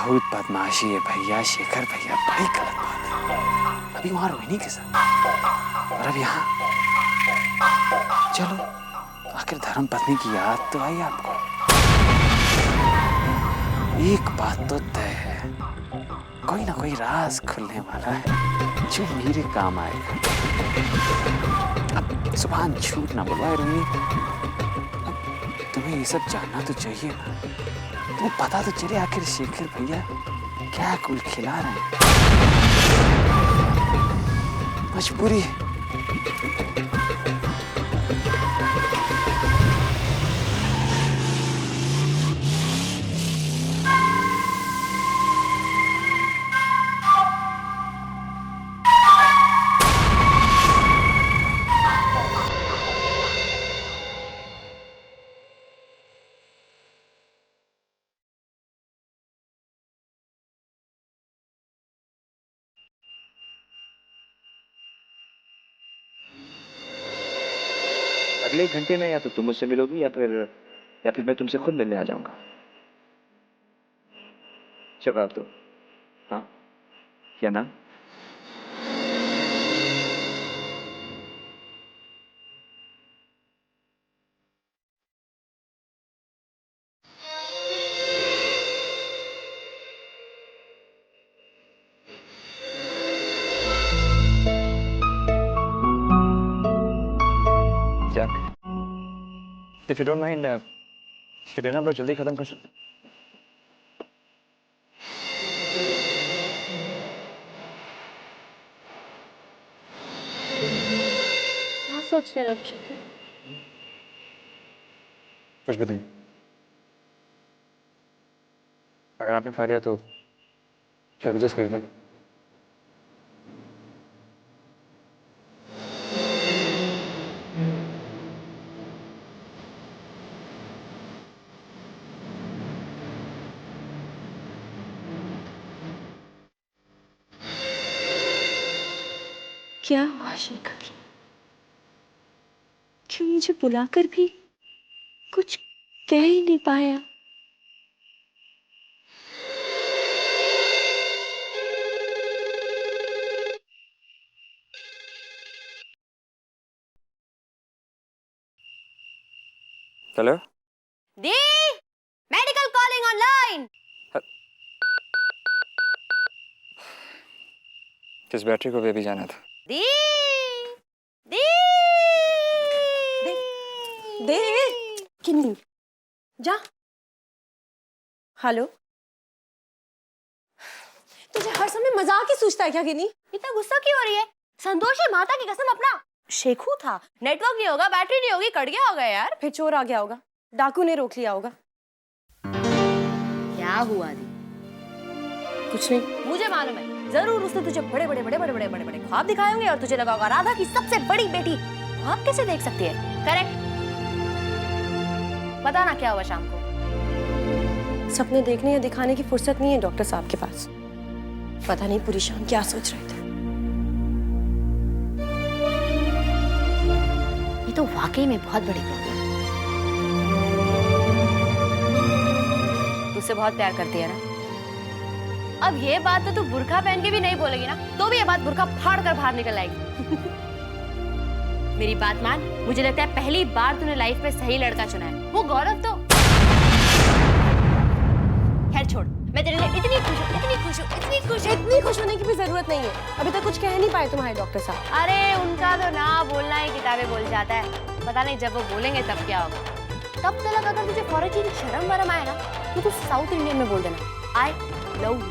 बहुत बदमाशी है भैया, शेखर भैया, बड़ी गलत बात है। अभी वहां रोहिणी के साथ और अब यहाँ। चलो, आखिर धर्म पत्नी की याद तो आई आपको। एक बात तो तय है, कोई ना कोई राज खुलने वाला है जो मेरे काम आएगा। अब जुबान झूठ ना बुलवाए रोहिणी। अब तुम्हें ये सब जानना तो चाहिए ना, तुम्हें पता तो चले आखिर शेखर भैया क्या कुल खिला रहे हैं। मजबूरी है। अगले 1 घंटे में या तो तुम मुझसे मिलोगी या फिर मैं तुमसे खुद मिलने आ जाऊंगा। जवाब दो, हाँ या ना। If you don't mind, dinner हम लोग जल्दी खत्म कर सकते। क्या सोच रहे रक्षक? कुछ भी नहीं। अगर आपने खा लिया तो एडजस्ट कर दें। क्या हुआ शेखर? क्यों मुझे बुलाकर भी कुछ कह ही नहीं पाया? हेलो दी, मेडिकल कॉलिंग ऑनलाइन। किस बैटरी को बेबी जाना था? दी दी दे किन्नी जा। हेलो, तुझे हर समय मजाक ही सूझता है क्या किन्नी? इतना गुस्सा क्यों हो रही है? संतोष है, माता की कसम अपना शेखू था। नेटवर्क नहीं होगा, बैटरी नहीं होगी, कट गया होगा यार। फिर चोर आ गया होगा, डाकू ने रोक लिया होगा। क्या हुआ दी? कुछ नहीं। मुझे मालूम है, जरूर उसने तुझे बड़े बड़े बड़े बड़े बड़े बड़े बड़े ख्वाब दिखाए होंगे और तुझे लगा होगा राधा की सबसे बड़ी बेटी ख्वाब कैसे देख सकती है। करेक्ट? पता ना क्या हुआ शाम को। सपने देखने या दिखाने की फुर्सत नहीं है डॉक्टर साहब के पास। पता नहीं पूरी शाम क्या सोच रहे थे। ये तो वाकई में बहुत बड़ी प्रॉब्लम है। तुझसे बहुत प्यार करती है ना? अब ये बात तो तू बुर्का पहन के भी नहीं बोलेगी ना, तो भी ये बात बुर्का फाड़ कर बाहर निकल आएगी। मेरी बात मान, मुझे लगता है पहली बार तूने लाइफ में सही लड़का चुना है। वो गौरव तो खैर छोड़, मैं तेरे लिए इतनी खुश हूँ, इतनी खुश हूँ, इतनी खुश हूँ। इतनी खुश होने की भी जरूरत नहीं है। अभी तक कुछ कह नहीं पाए तुम्हारे डॉक्टर साहब। अरे उनका तो ना बोलना ही किताबें बोल जाता है। पता नहीं जब वो बोलेंगे तब क्या होगा। तब तक अगर तुझे फौरन चीज शर्म वरम आए ना, तो तू साउथ इंडियन में बोल देना, I love you,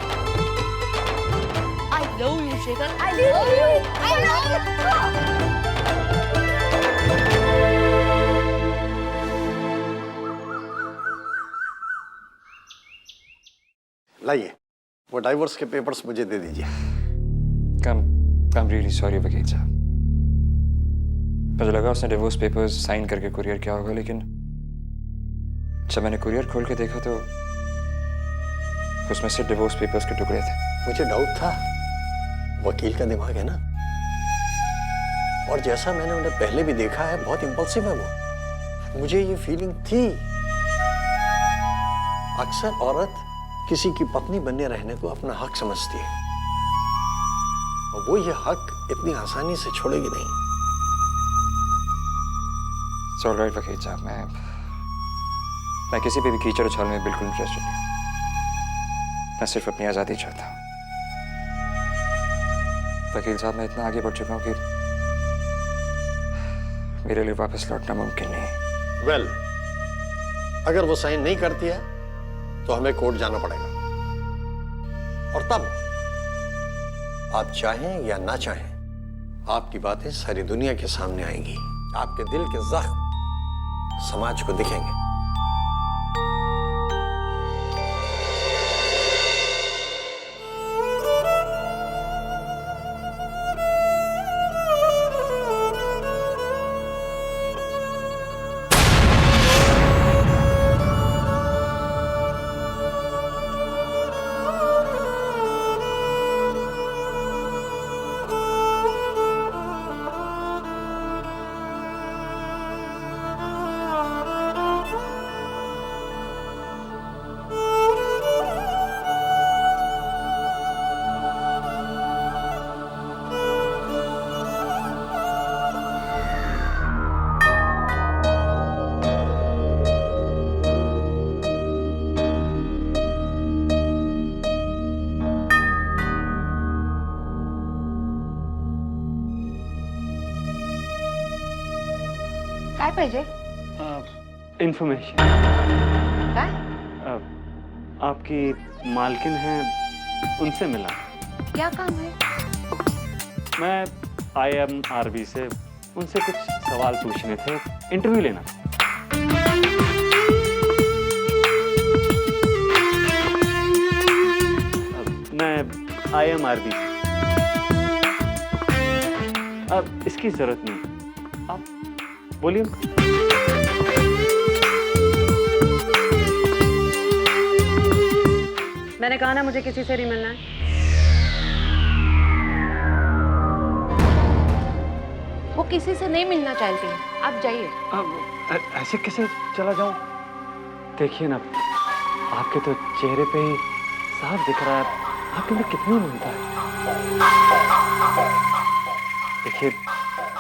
I love you Shekhar, I love you, I love you. लाइए, वो डाइवोर्स के पेपर्स मुझे दे दीजिए। I'm really sorry वकील साहब। मुझे लगा उसने डिवोर्स पेपर्स साइन करके कुरियर किया होगा, लेकिन जब मैंने कुरियर खोल के देखा तो उसमें से डिवोर्स पेपर्स के टुकड़े थे। मुझे डाउट था, वकील का दिमाग है ना, और जैसा मैंने उन्हें पहले भी देखा है, बहुत इम्पल्सिव है वो। मुझे ये फीलिंग थी, अक्सर औरत किसी की पत्नी बनने रहने को अपना हक समझती है, और वो ये हक इतनी आसानी से छोड़ेगी नहीं। It's all right, वकील साहब, मैं किसी भी कीचड़ उछाल में बिल्कुल इंटरेस्टेड नहीं हूँ। मैं सिर्फ अपनी आज़ादी चाहता हूँ। वकील साहब, मैं इतना आगे बढ़ चुका हूँ कि मेरे लिए वापस लौटना मुमकिन नहीं। वेल, अगर वो साइन नहीं करती है तो हमें कोर्ट जाना पड़ेगा, और तब आप चाहें या ना चाहें, आपकी बातें सारी दुनिया के सामने आएंगी। आपके दिल के जख्म समाज को दिखेंगे। काय पाहिजे? इंफॉर्मेशन। काय? आपकी मालकिन है, उनसे मिला। क्या काम है? मैं IMRB से उनसे कुछ सवाल पूछने थे, इंटरव्यू लेना। मैं IMRB से। अब इसकी जरूरत नहीं, आप बोलिए। मैंने कहा ना मुझे किसी से नहीं मिलना है। वो किसी से नहीं मिलना चाहती है, आप जाइए। अब ऐसे कैसे चला जाऊं? देखिए ना, आपके तो चेहरे पे ही साफ दिख रहा है आपके लिए कितनी ममता है। देखिए,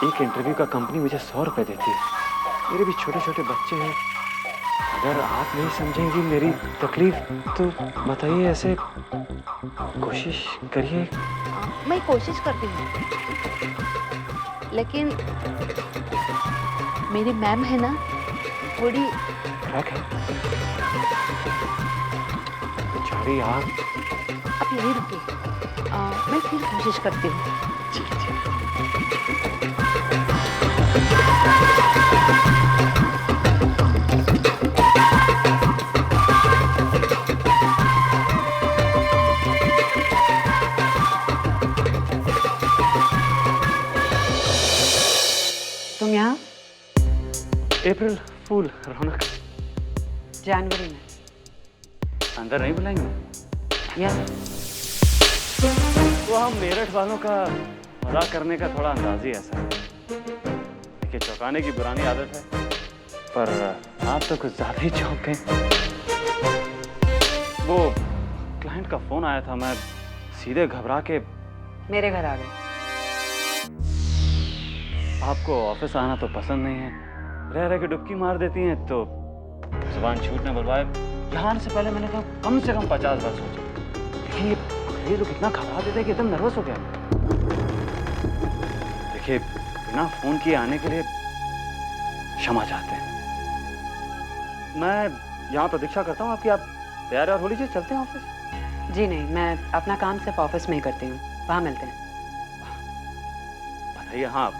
एक इंटरव्यू का कंपनी मुझे 100 रुपए देती है। मेरे भी छोटे छोटे बच्चे हैं। अगर आप नहीं समझेंगी मेरी तकलीफ तो बताइए, ऐसे कोशिश करिए। मैं कोशिश करती हूँ, लेकिन मेरी मैम है ना, थोड़ी क्रैक है बेचारी। आप यही रुकिए, मैं फिर कोशिश करती हूँ। तुम यहाँ अप्रैल फूल रौनक, जनवरी में अंदर नहीं बुलाएंगे? या वो हम मेरठ वालों का मजाक करने का थोड़ा अंदाज ही ऐसा है। देखिए, चौंकाने की पुरानी आदत है, पर आप तो कुछ ज्यादा ही चौंक गए। वो क्लाइंट का फोन आया था, मैं सीधे घबरा के मेरे घर आ गए। आपको ऑफिस आना तो पसंद नहीं है, रह रह के डुबकी मार देती हैं, तो जुबान छूटने बुलवाए। यहाँ आने से पहले मैंने कहा कम से कम 50 बार सोचा। देखिए, ये लोग इतना घबरा देते हैं कि एकदम नर्वस हो गया। देखिए, बिना फोन किए आने के लिए क्षमा चाहते हैं। मैं यहाँ प्रतीक्षा करता हूँ आपकी। आप तैयार हो लीजिए, चलते हैं ऑफिस। जी नहीं, मैं अपना काम सिर्फ ऑफिस में ही करती हूँ, वहाँ मिलते हैं। बताइए। हाँ,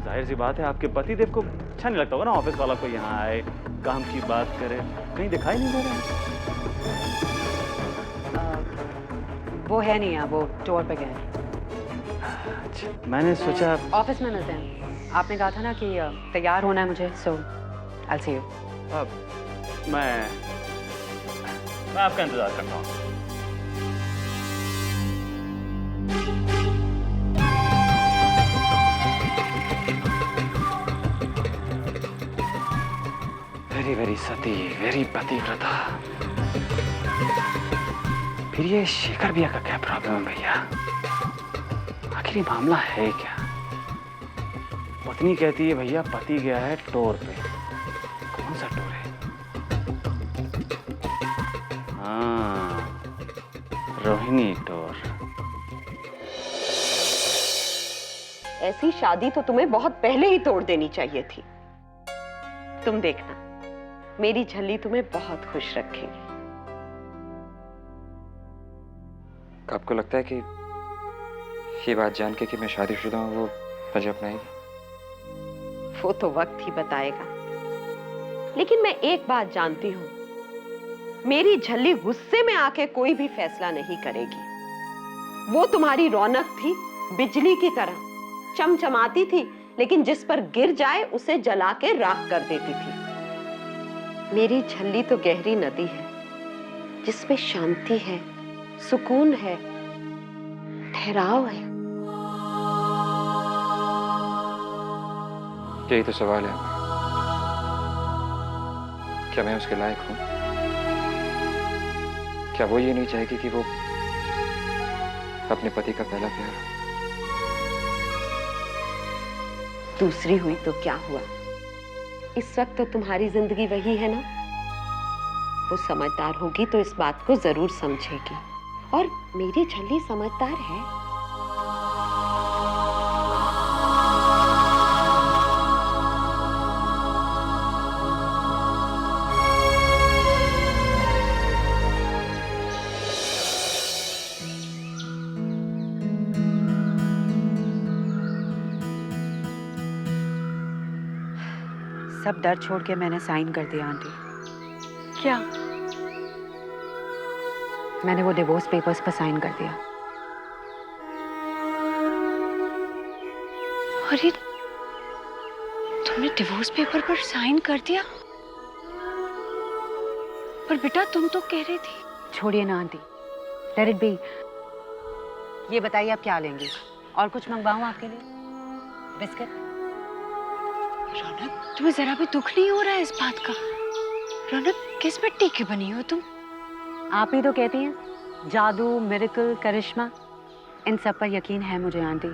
जाहिर सी बात है, आपके पति देव को अच्छा नहीं लगता होगा ना ऑफिस वाला कोई यहाँ आए, काम की बात करे। कहीं दिखाई नहीं दे रहा है? वो है नहीं यहाँ, वो टूर पे गए हैं। अच्छा, मैंने सोचा ऑफिस में मिलते हैं। आपने कहा था ना कि तैयार होना है मुझे, सो आई सी यू। मैं आपका इंतजार करता हूँ। वेरी वेरी सती, वेरी पतिव्रता। फिर ये शेखर भैया का क्या प्रॉब्लम है भैया? आखिर ये मामला है क्या? पत्नी कहती है भैया पति गया है टूर पे। कौन सा टूर है? हाँ, रोहिणी टूर। ऐसी शादी तो तुम्हें बहुत पहले ही तोड़ देनी चाहिए थी। तुम देखना, मेरी झल्ली तुम्हें बहुत खुश रखेगी। आपको लगता है कि ये बात जान के कि मैं शादीशुदा हूँ वो मुझे अपनाएगी? वो तो वक्त ही बताएगा। लेकिन मैं एक बात जानती हूँ, मेरी झल्ली गुस्से में आके कोई भी फैसला नहीं करेगी। वो तुम्हारी रौनक थी, बिजली की तरह चमचमाती थी, लेकिन जिस पर गिर जाए उसे जला के राख कर देती थी। मेरी झल्ली तो गहरी नदी है जिसमें शांति है, सुकून है, ठहराव है। यही तो सवाल है, क्या मैं उसके लायक हूं? क्या वो ये नहीं चाहेगी कि वो अपने पति का पहला प्यार हो? दूसरी हुई तो क्या हुआ? इस वक्त तो तुम्हारी जिंदगी वही है ना। वो समझदार होगी तो इस बात को जरूर समझेगी, और मेरी झल्ली समझदार है। सब डर छोड़ के मैंने साइन कर दिया आंटी। क्या? मैंने वो डिवोर्स पेपर्स पर साइन कर दिया। अरे तुमने डिवोर्स पेपर पर साइन कर दिया? पर बेटा तुम तो कह रही थी। छोड़िए ना आंटी, लेट इट बी। ये बताइए आप क्या लेंगी? और कुछ मंगवाऊं आपके लिए? बिस्किट? रौनक, तुम्हें जरा भी दुख नहीं हो रहा है इस बात का? रौनक, किस मिट्टी की बनी हो तुम? आप ही तो कहती हैं जादू, मिरेकल, करिश्मा, इन सब पर यकीन है मुझे आंटी।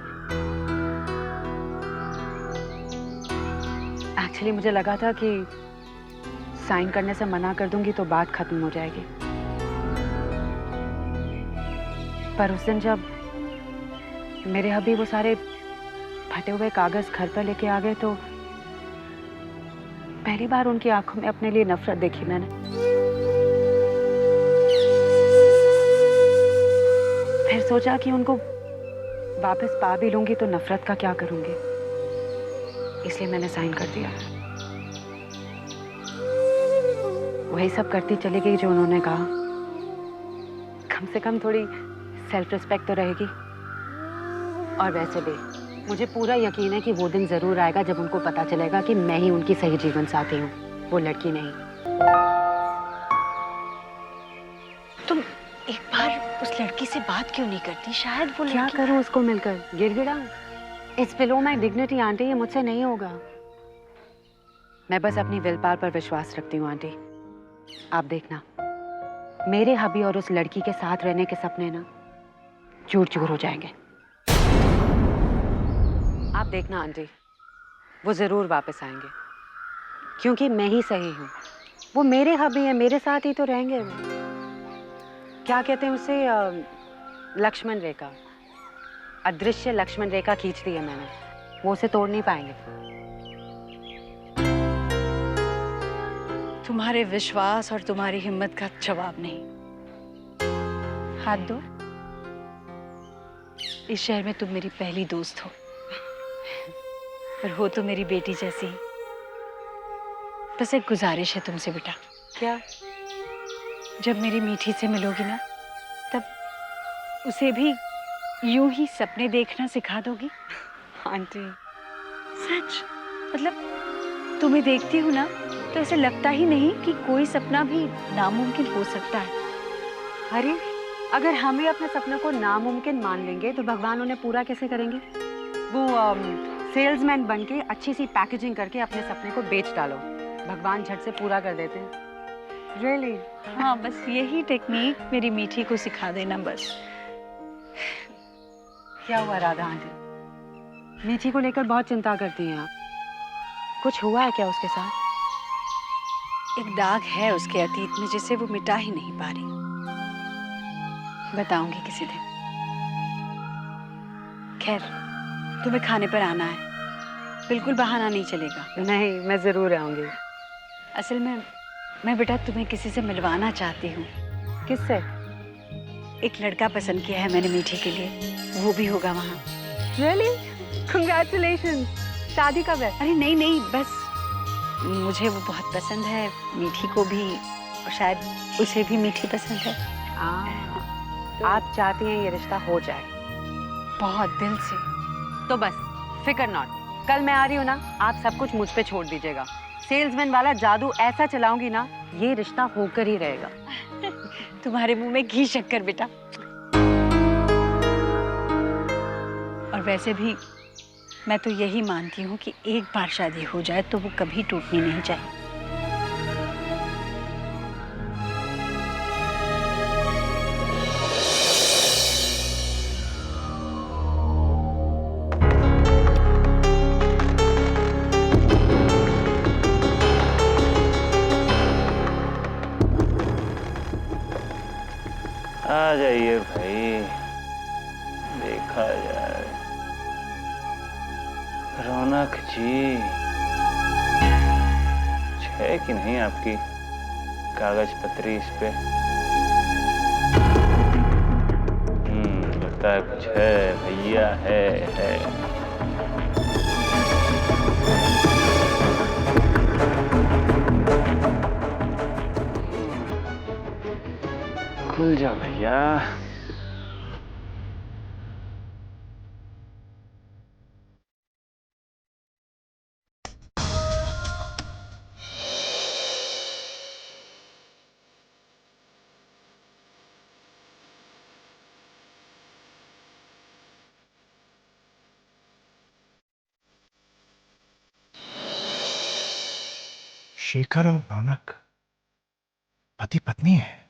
एक्चुअली मुझे लगा था कि साइन करने से मना कर दूंगी तो बात खत्म हो जाएगी, पर उस दिन जब मेरे हबी वो सारे फटे हुए कागज घर पर लेके आ गए तो पहली बार उनकी आंखों में अपने लिए नफरत देखी मैंने। फिर सोचा कि उनको वापस पा भी लूंगी तो नफरत का क्या करूंगी, इसलिए मैंने साइन कर दिया। वही सब करती चली गई जो उन्होंने कहा। कम से कम थोड़ी सेल्फ रिस्पेक्ट तो रहेगी। और वैसे भी मुझे पूरा यकीन है कि वो दिन जरूर आएगा जब उनको पता चलेगा कि मैं ही उनकी सही जीवन साथी हूँ, वो लड़की नहीं। तुम एक बार उस लड़की से बात क्यों नहीं करती? शायद वो क्या करूँ उसको मिलकर? गिड़गिड़ा? It's below my dignity aunty, ये मुझसे नहीं होगा। मैं बस अपनी विल पावर पर विश्वास रखती हूँ आंटी। आप देखना, मेरे हबी और उस लड़की के साथ रहने के सपने ना चूर चूर हो जाएंगे। आप देखना आंटी, वो जरूर वापस आएंगे, क्योंकि मैं ही सही हूँ। वो मेरे हबी है, मेरे साथ ही तो रहेंगे वो। क्या कहते हैं उसे? लक्ष्मण रेखा, अदृश्य लक्ष्मण रेखा खींच दी है मैंने, वो उसे तोड़ नहीं पाएंगे। तुम्हारे विश्वास और तुम्हारी हिम्मत का जवाब नहीं। हाथ दो। इस शहर में तुम मेरी पहली दोस्त हो, पर हो तो मेरी बेटी जैसी। बस एक गुजारिश है तुमसे बेटा। क्या? जब मेरी मीठी से मिलोगी ना, तब उसे भी यूं ही सपने देखना सिखा दोगी? आंटी सच, मतलब तुम्हें देखती हूँ ना तो ऐसे लगता ही नहीं कि कोई सपना भी नामुमकिन हो सकता है। अरे अगर हमें अपने सपने को नामुमकिन मान लेंगे तो भगवान उन्हें पूरा कैसे करेंगे? वो सेल्समैन बन के अच्छी सी पैकेजिंग करके अपने सपने को बेच डालो, भगवान झट से पूरा कर देते हैं। रियली? हाँ, बस यही टेक्निक मेरी मीठी को सिखा देना बस। क्या हुआ राधा आंटी? मीठी को लेकर बहुत चिंता करती हैं आप। कुछ हुआ है क्या उसके साथ? एक दाग है उसके अतीत में जिसे वो मिटा ही नहीं पा रही। बताऊंगी किसी दिन। खैर, तुम्हें खाने पर आना है, बिल्कुल बहाना नहीं चलेगा। नहीं, मैं जरूर आऊंगी। असल में मैं बेटा तुम्हें किसी से मिलवाना चाहती हूँ। किससे? एक लड़का पसंद किया है मैंने मीठी के लिए, वो भी होगा वहाँ। रियली? कांग्रेचुलेशंस। शादी कब है? अरे नहीं नहीं, बस मुझे वो बहुत पसंद है, मीठी को भी, और शायद उसे भी मीठी पसंद है। आप चाहती हैं ये रिश्ता हो जाए? बहुत दिल से। तो बस फिकर नॉट। कल मैं आ रही हूँ ना, आप सब कुछ मुझ पे छोड़ दीजिएगा। सेल्समैन वाला जादू ऐसा चलाऊंगी ना, ये रिश्ता होकर ही रहेगा। तुम्हारे मुंह में घी शक्कर बेटा। और वैसे भी मैं तो यही मानती हूँ कि एक बार शादी हो जाए तो वो कभी टूटनी नहीं चाहिए। आ जाइए भाई, देखा जाए। रौनक जी, है कि नहीं आपकी कागज पत्री इस पे? लगता है कुछ है भैया, है। खुल जा भैया। शेखर और रौनक पति पत्नी है।